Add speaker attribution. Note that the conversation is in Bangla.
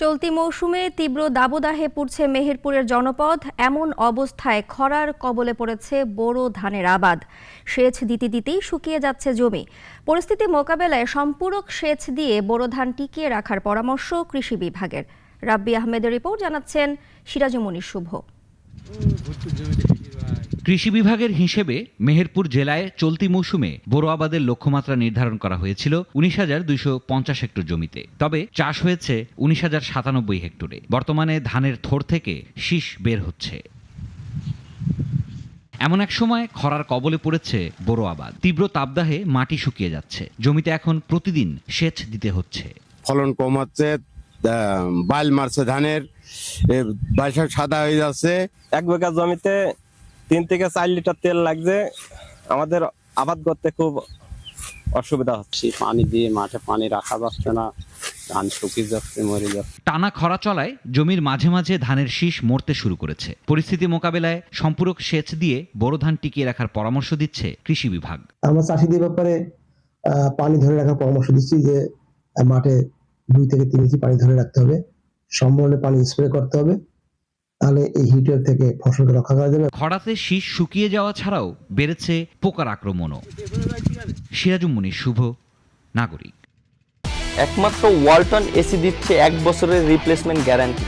Speaker 1: চলতি মৌসুমে তীব্র দাবদাহে পুড়ছে মেহেরপুরের জনপদ। এমন অবস্থায় খরার কবলে পড়েছে বোরো ধানের আবাদ। সেচ দিতে দিতেই শুকিয়ে যাচ্ছে জমি। পরিস্থিতি মোকাবেলায় সম্পূরক সেচ দিয়ে বোরো ধান টিকিয়ে রাখার পরামর্শ কৃষি বিভাগের। রাব্বি আহমেদের রিপোর্ট, জানাচ্ছেন সিরাজুমনির শুভ।
Speaker 2: কৃষি বিভাগের হিসেবে মেহেরপুর জেলায় চলতি মৌসুমে বোরো আবাদের লক্ষ্যমাত্রা নির্ধারণ করা হয়েছিল 19,250 হেক্টর জমিতে। তবে চাষ হয়েছে 19,097 হেক্টরে। বর্তমানে ধানের থোড় থেকে শীষ বের হচ্ছে। এমন এক সময় খরার কবলে পড়েছে বোরো আবাদ। তীব্র তাপদাহে মাটি শুকিয়ে যাচ্ছে। জমিতে এখন প্রতিদিন সেচ দিতে হচ্ছে।
Speaker 3: ফলন কম হচ্ছে, বাইল মারছে ধানের, বাইশাখ সাদা হয়ে যাচ্ছে।
Speaker 4: 1 বিঘা জমিতে 3 থেকে 4 লিটার তেল লাগছে। আমাদের আবাদ করতে খুব অসুবিধা হচ্ছে।
Speaker 5: পানি দিয়ে মাঠে পানি রাখা যাচ্ছে না, ধান শুকিয়ে যাচ্ছে, মরে যাচ্ছে।
Speaker 2: টানা খরা চলায় জমির মাঝে মাঝে ধানের শীষ মরতে শুরু করেছে। পরিস্থিতি মোকাবেলায় সম্পূরক সেচ দিয়ে বোরো ধান টিকিয়ে রাখার পরামর্শ দিচ্ছে কৃষি বিভাগ।
Speaker 6: আমরা চাষিদের ব্যাপারে পানি ধরে রাখার পরামর্শ দিচ্ছি যে মাঠে 2 থেকে 3 ইঞ্চি পানি ধরে রাখতে হবে, সম্পূর্ণ পানি স্প্রে করতে হবে, তাহলে এই হিটের থেকে ফসলকে রক্ষা করা যাবে।
Speaker 2: খরাতে শীষ শুকিয়ে যাওয়া ছাড়াও বেড়েছে পোকার আক্রমণও। সিরাজুমনির শুভ, নাগরিক।
Speaker 7: একমাত্র ওয়ালটন এসি দিচ্ছে 1 বছরের রিপ্লেসমেন্ট গ্যারান্টি।